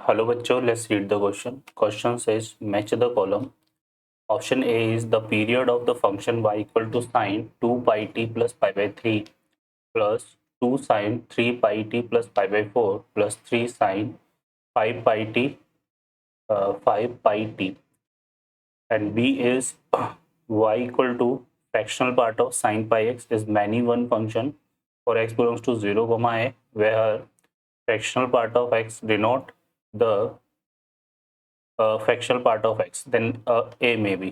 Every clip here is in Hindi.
Hello bachcho, let's read the question. Question says match the column. Option A is the period of the function y equal to sine 2 pi t plus pi by 3 plus 2 sine 3 pi t plus pi by 4 plus 3 sine 5 pi t 5 pi t. And B is y equal to fractional part of sine pi x is many one function for x belongs to 0 comma a, where fractional part of x denote the fractional part of x, then a may be.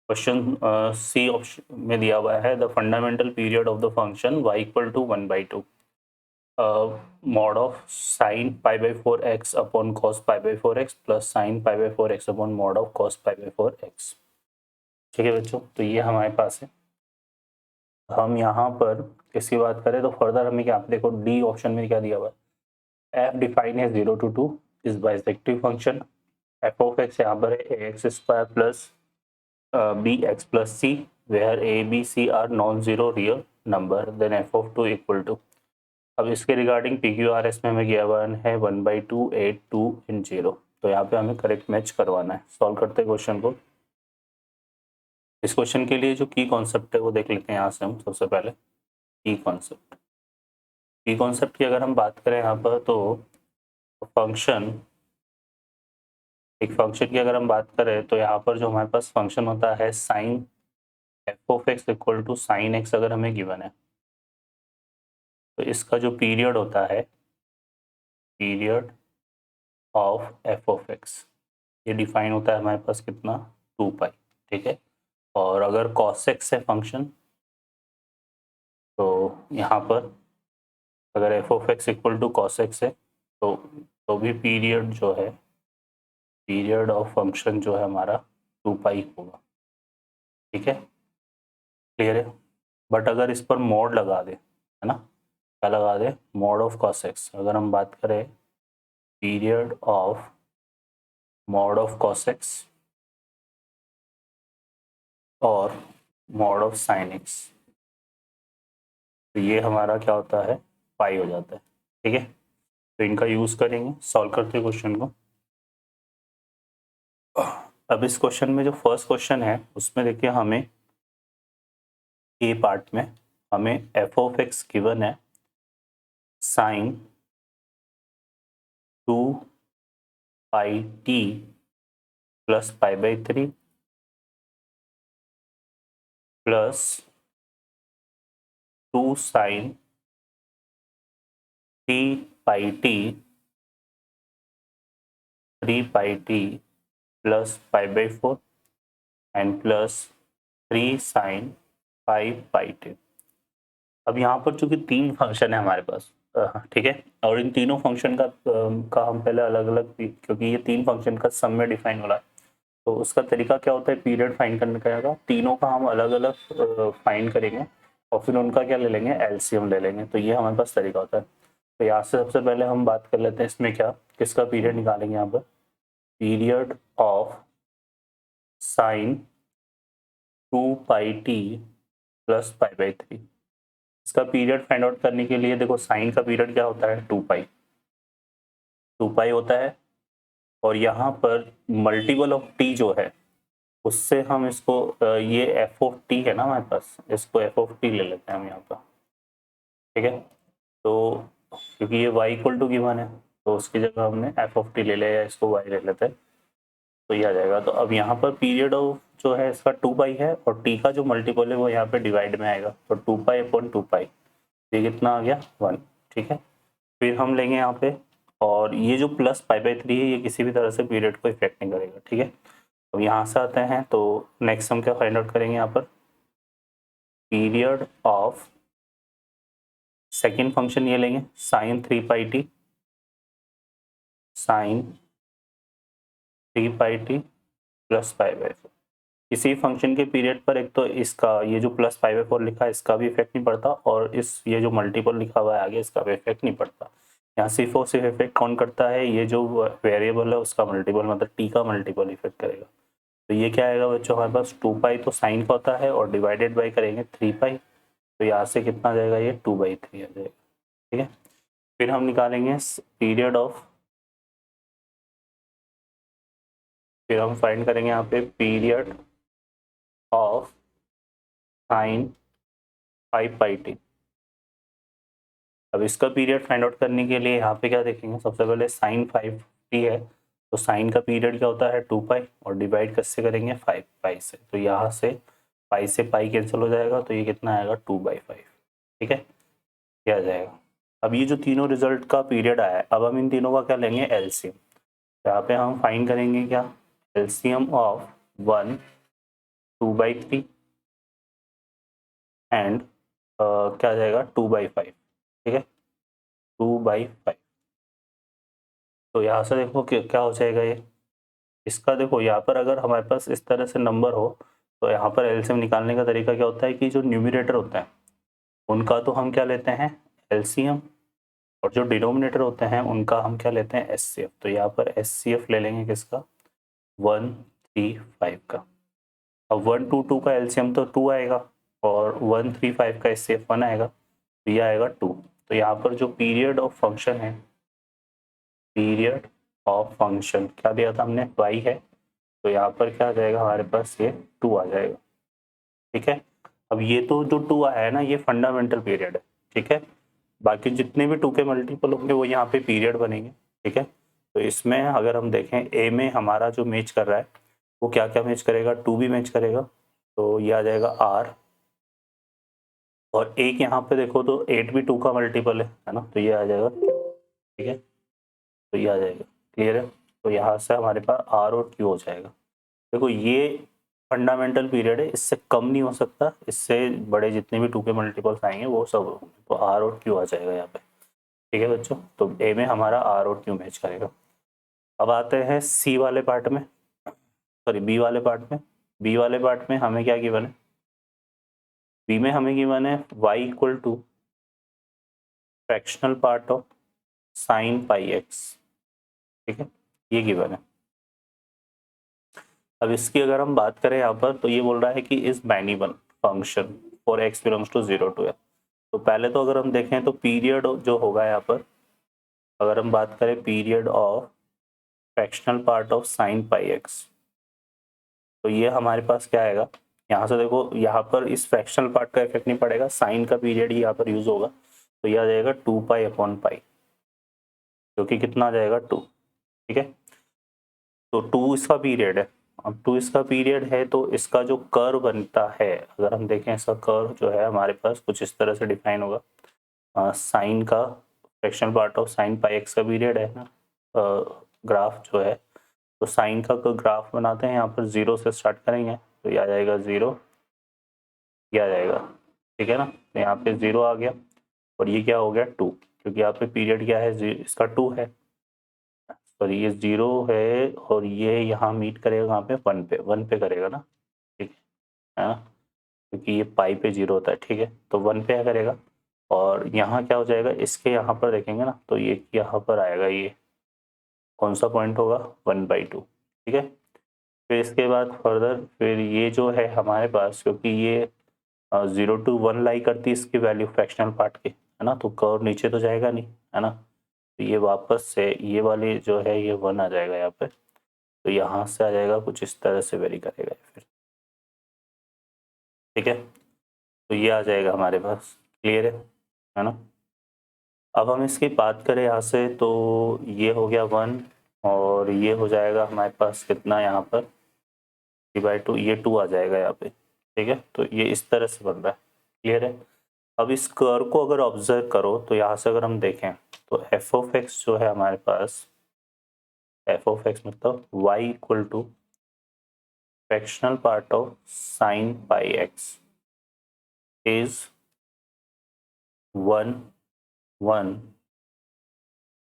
Question C option में दिया हुआ है the fundamental period of the function y equal to 1/2 mod of sin pi by 4x upon cos pi by 4x plus sin pi by 4x upon mod of cos pi by 4x। ठीक है बच्चों, तो ये हमारे पास है। हम यहाँ पर इसकी बात करें तो फर्दर हमें क्या, देखो डी ऑप्शन में क्या दिया हुआ है, एफ डिफाइन है 0 to 2 is bijective function, F of X यहाँ पर है X square plus bx plus c where a b c are non-zero real number then f of 2 equal to। अब इसके regarding P Q R S में हमें गिवन है 1/2 8 2 इन 0, तो यहाँ पे हमें करेक्ट मैच करवाना है। सॉल्व करते हैं क्वेश्चन को। इस क्वेश्चन के लिए जो की कॉन्सेप्ट है वो देख लेते हैं यहाँ से हम। सबसे पहले की कॉन्सेप्ट की अगर हम बात करें यहाँ पर तो एक फंक्शन की अगर हम बात करें तो यहाँ पर जो हमारे पास फंक्शन होता है sine f of x equal to sine x अगर हमें गिवन है तो इसका जो पीरियड होता है period of F of x ये डिफाइन होता है हमारे पास कितना 2 पाई। ठीक है, और अगर कॉस एक्स है फंक्शन तो यहाँ पर अगर f of x equal to cos x है तो भी पीरियड जो है पीरियड ऑफ फंक्शन जो है हमारा 2 पाई होगा। ठीक है, क्लियर है। बट अगर इस पर मोड लगा दे, है ना, क्या लगा दे, मोड ऑफ कॉस एक्स। अगर हम बात करें period of mode of cos x और मोड ऑफ साइन एक्स, तो ये हमारा क्या होता है, पाई हो जाता है। ठीक है, तो इनका यूज करेंगे, सॉल्व करते हैं क्वेश्चन को। अब इस क्वेश्चन में जो फर्स्ट क्वेश्चन है उसमें देखिए हमें ए पार्ट में हमें एफ ऑफ एक्स गिवन है sine 2 pi t plus pi by 3 plus 2 sine 3 pi t 3 pi t plus pi by 4 and plus 3 sine 5 pi t. अब यहाँ पर चूंकि तीन फंक्शन है हमारे पास, ठीक है, और इन तीनों फंक्शन का हम पहले अलग अलग, क्योंकि ये तीन फंक्शन का सम में डिफाइन हो रहा है तो उसका तरीका क्या होता है, पीरियड फाइंड करने का होगा। तीनों का हम अलग अलग फाइंड करेंगे और फिर उनका क्या ले लेंगे, एलसीएम ले लेंगे। तो ये हमारे पास तरीका होता है। तो यहाँ से सबसे पहले हम बात कर लेते हैं इसमें क्या, किसका पीरियड निकालेंगे यहाँ पर, period of sine 2 pi t plus pi by 3। इसका पीरियड फाइंड आउट करने के लिए देखो साइन का पीरियड क्या होता है, 2 पाई होता है, और यहाँ पर मल्टीपल ऑफ टी जो है उससे हम इसको ये एफ ऑफ टी है ना हमारे पास, इसको एफ ऑफ टी ले लेते हैं हम यहाँ पर। ठीक है, तो क्योंकि ये y इक्वल टू गिवन है तो उसकी जगह हमने एफ ऑफ टी ले लिया या इसको y ले लेते हैं तो ये आ जाएगा। तो अब यहाँ पर पीरियड ऑफ जो है इसका 2 पाई है और टी का जो मल्टीपल है वो यहाँ पे डिवाइड में आएगा, तो 2 पाई अपॉन 2 पाई, ये कितना आ गया 1। ठीक है, फिर हम लेंगे यहाँ पे, और ये जो प्लस पाई बाई 3 है ये किसी भी तरह से पीरियड को इफेक्ट नहीं करेगा। ठीक है, अब यहाँ से आते हैं तो नेक्स्ट हम क्या फाइंड आउट करेंगे यहाँ पर, पीरियड ऑफ सेकेंड फंक्शन ये लेंगे sine 3 pi t, sine 3 pi t plus pi by 4। किसी फंक्शन के पीरियड पर एक तो इसका ये जो प्लस पाई बाई 4 लिखा है इसका भी इफेक्ट नहीं पड़ता, और इस ये जो मल्टीपल लिखा हुआ है आगे इसका भी इफेक्ट नहीं पड़ता। यहाँ सिर्फ और सिर्फ इफेक्ट कौन करता है, ये जो वेरिएबल है उसका मल्टीपल, मतलब टी का मल्टीपल इफेक्ट करेगा। तो ये क्या आएगा बच्चों हमारे पास, 2 पाई तो साइन का होता है और डिवाइडेड बाई करेंगे 3 पाई, तो यहाँ से कितना आ जाएगा, ये 2/3 आ जाएगा। ठीक है, फिर हम निकालेंगे पीरियड ऑफ फिर हम फाइंड करेंगे यहाँ पे पीरियड ऑफ साइन 5πt। अब इसका पीरियड फाइंड आउट करने के लिए यहाँ पे क्या देखेंगे, सबसे पहले साइन 5t है तो साइन का पीरियड क्या होता है 2π, और डिवाइड कैसे करेंगे 5π से, तो यहाँ से पाई से पाई कैंसिल हो जाएगा, तो ये कितना आएगा 2/5। ठीक है, क्या आ जाएगा। अब ये जो तीनों रिजल्ट का पीरियड आया है, अब हम इन तीनों का क्या लेंगे एलसीएम। यहाँ पे हम फाइंड करेंगे क्या एलसीएम ऑफ 1 2/3 एंड क्या आ जाएगा 2/5। ठीक है, 2/5। तो यहाँ से देखो क्या हो जाएगा ये, इसका देखो यहाँ पर अगर हमारे पास इस तरह से नंबर हो तो यहाँ पर एलसीएम निकालने का तरीका क्या होता है कि जो न्यूमरेटर होता है उनका तो हम क्या लेते हैं एलसीएम, और जो डिनोमिनेटर होते हैं उनका हम क्या लेते हैं एचसीएफ। तो यहाँ पर एचसीएफ ले लेंगे किसका 135 का। अब 122 का एलसीएम तो 2 आएगा और 135 का एचसीएफ 1 आएगा, तो ये आएगा 2। तो यहाँ पर जो पीरियड ऑफ फंक्शन है, पीरियड ऑफ फंक्शन क्या दिया था हमने y है, तो यहाँ पर क्या आ जाएगा हमारे पास ये 2 आ जाएगा। ठीक है, अब ये तो जो 2 आया है ना ये फंडामेंटल पीरियड है। ठीक है, बाकी जितने भी 2 के मल्टीपल होंगे वो यहाँ पे पीरियड बनेंगे। ठीक है, तो इसमें अगर हम देखें ए में हमारा जो मैच कर रहा है वो क्या क्या मैच करेगा, 2 भी मैच करेगा, तो ये आ जाएगा r, और एक यहाँ पे देखो तो 8 भी 2 का मल्टीपल है ना, तो ये आ जाएगा q। ठीक है, तो ये आ जाएगा, क्लियर है। तो यहाँ से हमारे पास r और q हो जाएगा। देखो ये फंडामेंटल पीरियड है, इससे कम नहीं हो सकता, इससे बड़े जितने भी 2 के मल्टीपल्स आएंगे वो सब होंगे, तो r और q आ जाएगा यहाँ पे। ठीक है बच्चों, तो ए में हमारा r और q मैच करेगा। अब आते हैं सी वाले पार्ट में, सॉरी बी वाले पार्ट में। बी वाले पार्ट में हमें क्या गिवन है, बी में हमें गिवन है y equal to fractional part of sine pi x. ठीक है, ये गिवन है। अब इसकी अगर हम बात करें यहाँ पर तो ये बोल रहा है कि इज मैनिबल function for x belongs to 0 to l। तो पहले तो अगर हम देखें तो पीरियड जो होगा यहाँ पर, अगर हम बात करें period of fractional part of sine pi x, तो ये हमारे पास क्या आएगा, यहाँ से देखो यहाँ पर इस फ्रैक्शनल पार्ट का इफेक्ट नहीं पड़ेगा, साइन का पीरियड ही यहाँ पर यूज होगा, तो यह आ जाएगा 2π/π, जो कि कितना आ जाएगा 2। ठीक है, तो 2 इसका पीरियड है। अब 2 इसका पीरियड है तो इसका जो कर्व बनता है, अगर हम देखें इसका कर्व जो है हमारे पास कुछ इस तरह से डिफाइन होगा। साइन का fractional part of sine pi x का पीरियड है ना, ग्राफ जो है, तो साइन का ग्राफ बनाते हैं, यहाँ पर 0 से स्टार्ट करेंगे तो ये आ जाएगा 0, ये आ जाएगा। ठीक है ना, तो यहाँ पे 0 आ गया और ये क्या हो गया 2, क्योंकि यहाँ पे पीरियड क्या है इसका 2 है, सॉरी ये 0 है, और ये यहाँ मीट करेगा कहाँ पे 1 पे करेगा ना। ठीक है ना, क्योंकि ये पाई पे 0 होता है। ठीक है, तो 1 पे करेगा, और यहाँ क्या हो जाएगा इसके यहाँ पर देखेंगे ना तो ये यहाँ पर आएगा, ये कौन सा पॉइंट होगा 1/2। ठीक है, फिर इसके बाद फर्दर फिर ये जो है हमारे पास, क्योंकि ये 0 to 1 लाई करती है इसकी वैल्यू फ्रैक्शनल पार्ट की, है ना, तो कर्व नीचे तो जाएगा नहीं, है ना, तो ये वापस से ये वाली जो है ये 1 आ जाएगा यहाँ पे, तो यहाँ से आ जाएगा कुछ इस तरह से वेरी करेगा फिर। ठीक है, तो ये आ जाएगा हमारे पास, क्लियर है ना। अब हम इसकी बात करें यहाँ से तो ये हो गया 1, और ये हो जाएगा हमारे पास कितना यहाँ पर 3/2, ये 2 आ जाएगा यहाँ पे। ठीक है, तो ये इस तरह से बन रहा है, क्लियर है। अब इस कर्व को अगर ऑब्जर्व करो तो यहाँ से अगर हम देखें तो एफ ऑफ एक्स जो है हमारे पास, एफ ऑफ एक्स मतलब y equal to fractional part of sine pi x is 1 1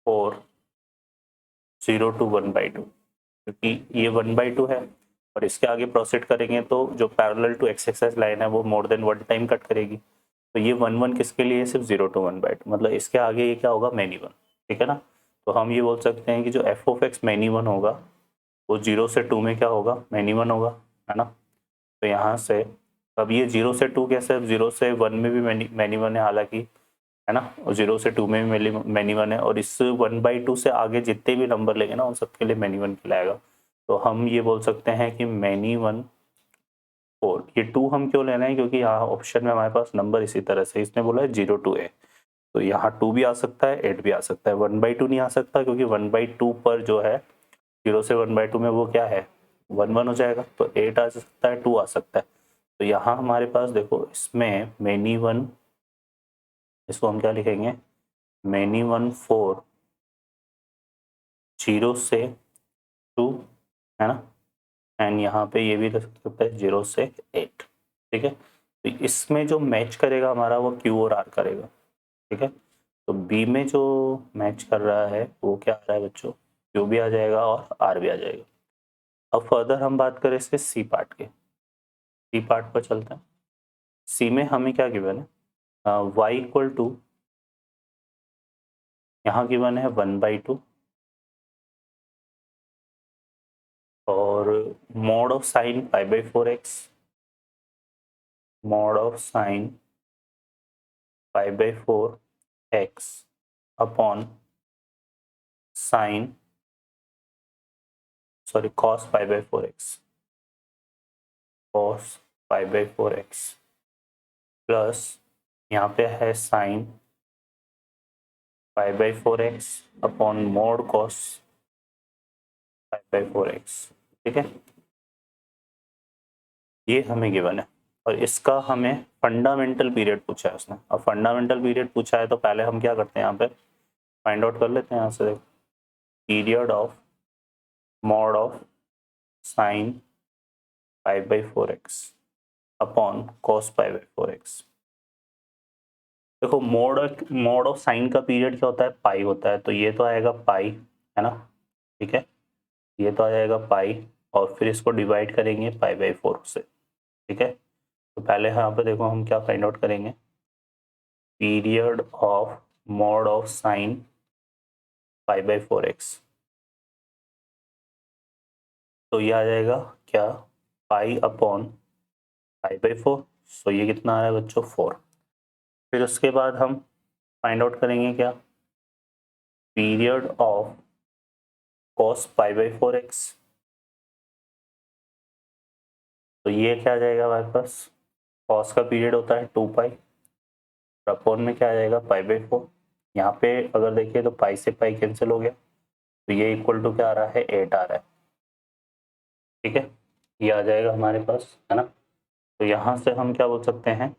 4 0 to 1/2, क्योंकि ये 1/2 है और इसके आगे प्रोसीड करेंगे तो जो parallel to x axis line है वो मोर देन 1 टाइम कट करेगी, तो ये 1 किसके लिए सिर्फ 0 to 1/2, मतलब इसके आगे ये क्या होगा मैनी 1। ठीक है ना, तो हम ये बोल सकते हैं कि जो एफ ऑफ एक्स मैनी 1 होगा वो 0 से 2 में क्या होगा मैनी 1 होगा, है ना। तो यहाँ से अब ये 0 से 2 कैसे, 0 से 1 में भी मैनी 1 है हालांकि, है ना, और 0 से 2 में भी मैनी 1 है, और इस 1/2 से आगे जितने भी नंबर लेंगे ना उन सबके लिए मैनी 1 खिलाएगा। तो हम ये बोल सकते हैं कि मैनी 1 4। ये 2 हम क्यों ले रहे हैं, क्योंकि यहाँ ऑप्शन में हमारे पास नंबर इसी तरह से, इसने बोला है 0 to a, तो यहाँ 2 भी आ सकता है 8 भी आ सकता है। 1/2 नहीं आ सकता क्योंकि 1/2 पर जो है 0 से 1/2 में वो क्या है 1 1 हो जाएगा, तो 8 आ सकता है 2 आ सकता है। तो यहाँ हमारे पास देखो इसमें मैनी 1, इसको हम क्या लिखेंगे मैनी 1 4 0 से 2 है ना, एंड यहाँ पे ये भी रख सकता है 0 से 8। ठीक है, तो इसमें जो मैच करेगा हमारा वो Q और R करेगा। ठीक है, तो B में जो मैच कर रहा है वो क्या आ रहा है बच्चों, Q भी आ जाएगा और R भी आ जाएगा। अब फर्दर हम बात करें इसके C पार्ट के, C पार्ट पर चलते हैं। C में हमें क्या गिवन है, y इक्वल टू यहाँ गिवन है 1/2 और mod of sine π/4x, mod of sine π/4x upon sine cos π/4x, cos π/4x plus यहाँ पे है sign π/4x upon mod cos π/4x। ठीक है, ये हमें गिवन है और इसका हमें फंडामेंटल पीरियड पूछा है उसने। अब फंडामेंटल पीरियड पूछा है तो पहले हम क्या करते हैं, यहाँ पे फाइंड आउट कर लेते हैं। यहाँ से period of mod of sine π/4x upon cos π/4x। देखो मॉड ऑफ साइन का पीरियड क्या होता है, पाई होता है, तो ये तो आएगा पाई है ना। ठीक है, ये तो आ जाएगा पाई और फिर इसको डिवाइड करेंगे π/4 से। ठीक है, तो पहले यहाँ पे देखो हम क्या फाइंड आउट करेंगे, period of mod of sine π/4x, तो ये आ जाएगा क्या पाई अपॉन π/4। सो ये कितना आ रहा है बच्चों 4। फिर उसके बाद हम फाइंड आउट करेंगे क्या, पीरियड ऑफ cos π/4x, तो ये क्या आ जाएगा हमारे पास, cos का पीरियड होता है 2 पाई, अपॉन में क्या आ जाएगा π/4। यहाँ पे अगर देखिए तो पाई से पाई कैंसिल हो गया, तो ये इक्वल टू क्या आ रहा है 8 आ रहा है। ठीक है, ये आ जाएगा हमारे पास है ना। तो यहाँ से हम क्या बोल सकते हैं,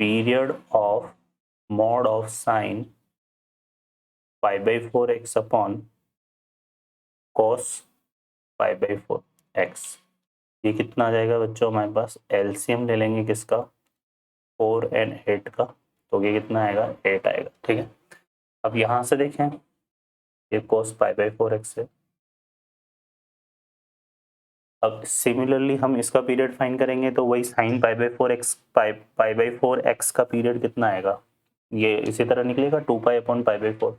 period of mod of sine π/4x upon cos π/4x, ये कितना आ जाएगा बच्चों हमारे पास, एलसीएम ले लेंगे किसका 4 और 8 का, तो ये कितना आएगा 8 आएगा। ठीक है, अब यहाँ से देखें ये cos π/4x है। अब सिमिलरली हम इसका पीरियड फाइंड करेंगे तो वही साइन π/4x का पीरियड कितना आएगा, ये इसी तरह निकलेगा 2 पाई अपॉन π/4,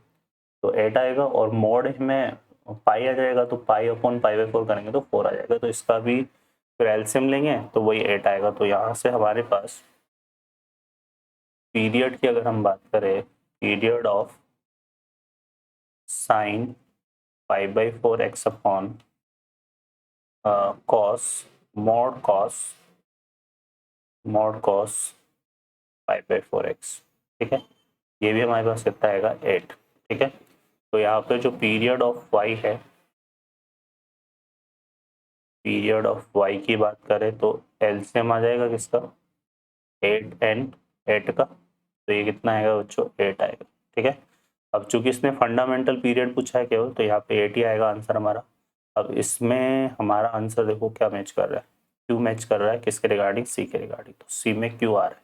तो 8 आएगा और मॉड में पाई आ जाएगा, तो पाई अपॉन π/4 करेंगे तो 4 आ जाएगा। तो इसका भी फिर एलसीएम लेंगे तो वही 8 आएगा। तो यहाँ से हमारे पास पीरियड की अगर हम बात करें, period of sine π/4x upon cos mod cos π/4x। ठीक है, ये भी हमारे पास कितना आएगा 8। ठीक है, तो यहाँ पे जो पीरियड ऑफ y है, पीरियड ऑफ y की बात करें तो एलसीएम आ जाएगा किसका 8 एंड 8 का, तो ये कितना आएगा बच्चों 8 आएगा। ठीक है, अब चूंकि इसने फंडामेंटल पीरियड पूछा है केवल, तो यहाँ पे 8 ही आएगा आंसर हमारा। अब इसमें हमारा आंसर देखो क्या मैच कर रहा है, क्यू मैच कर रहा है किसके रिगार्डिंग, सी के रिगार्डिंग, तो सी में क्यू आ रहा है।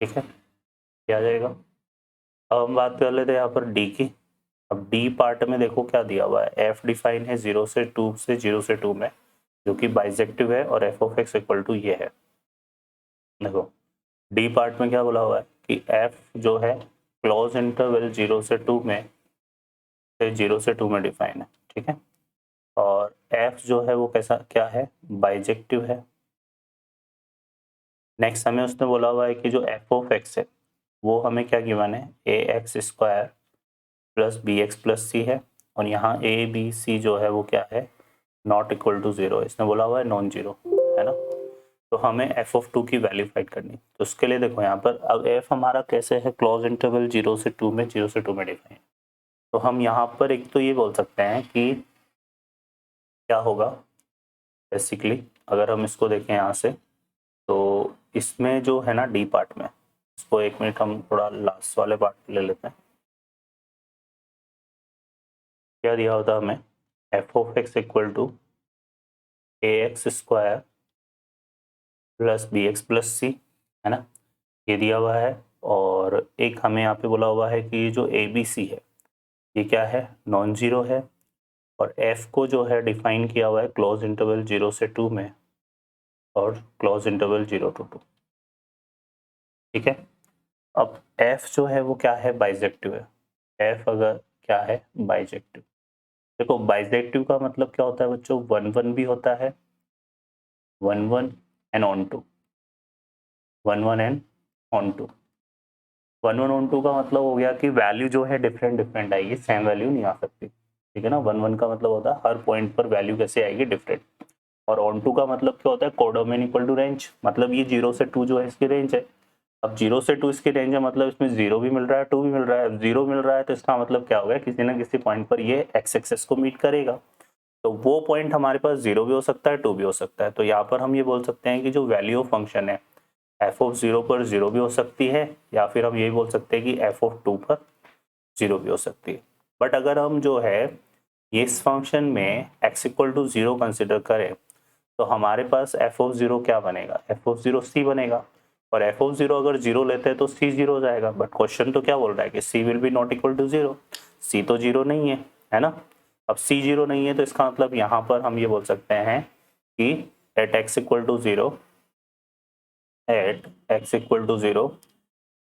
ठीक है, क्या आ जाएगा। अब हम बात कर लेते हैं यहाँ पर डी की। अब डी पार्ट में देखो क्या दिया हुआ है, एफ डिफाइन है 0 से 2 से 0 से 2 में, जो कि बाइजेक्टिव है और f of x equal to ये है। देखो डी पार्ट में क्या बोला हुआ है कि एफ जो है क्लोज इंटरवल 0 से 2 में, से 0 से 2 में डिफाइन है। ठीक है, और एफ जो है वो कैसा क्या है, बाइजेक्टिव है। नेक्स्ट हमें उसने बोला हुआ है कि जो एफ ऑफ एक्स है वो हमें क्या गिवन है, A X square plus B X plus C है, और यहाँ ए बी सी जो है वो क्या है, नॉट इक्वल टू 0, इसने बोला हुआ है नॉन जीरो, है ना। तो हमें एफ ऑफ 2 की वैल्यू फाइंड करनी, तो उसके लिए देखो यहाँ पर अब एफ हमारा कैसे है, क्लोज इंटरवल 0 से 2 में, 0 से 2 में डिफाइन। तो हम यहाँ पर एक तो ये बोल सकते हैं कि क्या होगा बेसिकली, अगर हम इसको देखें यहाँ से, तो इसमें जो है ना डी पार्ट में, इसको एक मिनट हम थोड़ा लास्ट वाले पार्ट ले लेते हैं। क्या दिया होता हमें, F of x equal to A X square plus B X plus C, है ना, ये दिया हुआ है। और एक हमें यहाँ पे बोला हुआ है कि जो ए बी सी है ये क्या है, नॉन जीरो है, और एफ को जो है डिफाइन किया हुआ है क्लोज इंटरवल 0 से 2 में और क्लोज इंटरवल 0 to 2, ठीक है। अब एफ जो है वो क्या है, बाइजेक्टिव है। एफ अगर क्या है, बाइजेक्टिव, देखो बाइजेक्टिव का मतलब क्या होता है बच्चों, 1 1 भी होता है, 1 1 एंड ऑन टू, 1 1 एंड ऑन टू। 1 1 ऑन टू का मतलब हो गया कि वैल्यू जो है डिफरेंट डिफरेंट आएगी, सेम वैल्यू नहीं आ सकती, ठीक है ना। 1 1 का मतलब होता है हर पॉइंट पर वैल्यू कैसे आएगी, डिफरेंट। और ऑन टू का मतलब क्या होता है, कोडोमेन इक्वल टू रेंज, मतलब ये 0 से 2 जो है इसकी रेंज है। अब 0 से 2 इसकी रेंज है, मतलब इसमें 0 भी मिल रहा है 2 भी मिल रहा है। 0 मिल रहा है तो इसका मतलब क्या होगा, किसी ना किसी पॉइंट पर ये एक्स एक्सेस को मीट करेगा। तो वो पॉइंट हमारे पास 0 भी हो सकता है 2 भी हो सकता है। तो यहाँ पर हम ये बोल सकते हैं कि जो वैल्यू ऑफ फंक्शन है एफ ऑफ 0 पर 0 भी हो सकती है, या फिर हम यही बोल सकते हैं कि एफ ऑफ 2 पर 0 भी हो सकती है। बट अगर हम जो है ये इस फंक्शन में x इक्वल टू 0 कंसिडर करें, तो हमारे पास एफ ऑफ 0 क्या बनेगा, एफ ऑफ 0 सी बनेगा। और एफ ऑफ 0 अगर 0 लेते हैं तो सी 0 हो जाएगा। बट क्वेश्चन तो क्या बोल रहा है कि C will be not equal to 0, C तो 0 नहीं है ना। अब सी 0 नहीं है तो इसका मतलब यहाँ पर हम ये बोल सकते हैं कि at x equal to 0, at x equal to 0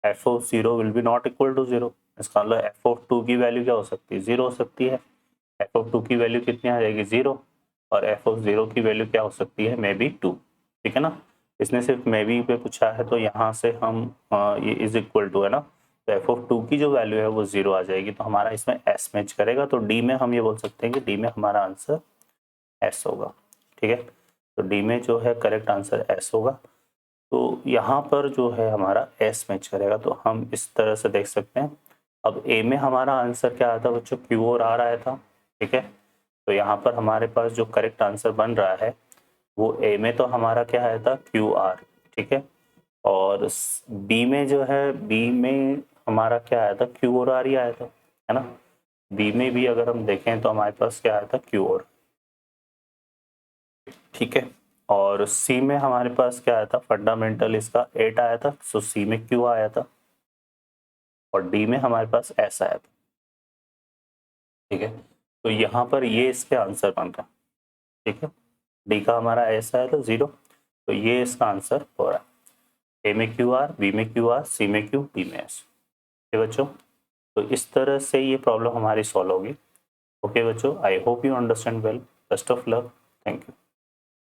f of 0 will be not equal to 0। इसका मतलब एफ ऑफ 2 की वैल्यू क्या हो सकती है, 0 हो सकती है। एफ ऑफ 2 की वैल्यू कितनी आ जाएगी, 0। और एफ ऑफ 0 की वैल्यू क्या हो सकती है, मे बी 2, ठीक है ना। इसने सिर्फ मे बी पे पूछा है, तो यहाँ से हम ये इज इक्वल टू है ना, तो एफ ऑफ 2 की जो वैल्यू है वो 0 आ जाएगी। तो हमारा इसमें एस मैच करेगा। तो डी में हम ये बोल सकते हैं कि डी में हमारा आंसर एस होगा, ठीक है। तो डी में जो है करेक्ट आंसर एस होगा। तो यहाँ पर जो है हमारा एस मैच करेगा, तो हम इस तरह से देख सकते हैं। अब ए में हमारा आंसर क्या आया था बच्चों, क्यू और आर आया था, ठीक है। तो यहाँ पर हमारे पास जो करेक्ट आंसर बन रहा है वो ए में तो हमारा क्या आया था, क्यू आर, ठीक है। और बी में जो है, बी में हमारा क्या आया था, क्यू और आर ही आया था, है ना। बी में भी अगर हम देखें तो हमारे पास क्या आया था, क्यू और, ठीक है। और सी में हमारे पास क्या आया था, फंडामेंटल इसका 8 आया था, सो सी में क्यू आया था। और डी में हमारे पास एस आया था, ठीक है। तो यहाँ पर ये इसके आंसर बन रहा है, ठीक है। डी का हमारा एस आया था 0, तो ये इसका आंसर हो रहा है। ए में क्यू आर, बी में क्यू आर, सी में क्यू, डी में एस, ठीक है बच्चों। तो इस तरह से ये प्रॉब्लम हमारी सॉल्व होगी। ओके बच्चों, I hope you understand well. Best of luck, thank you.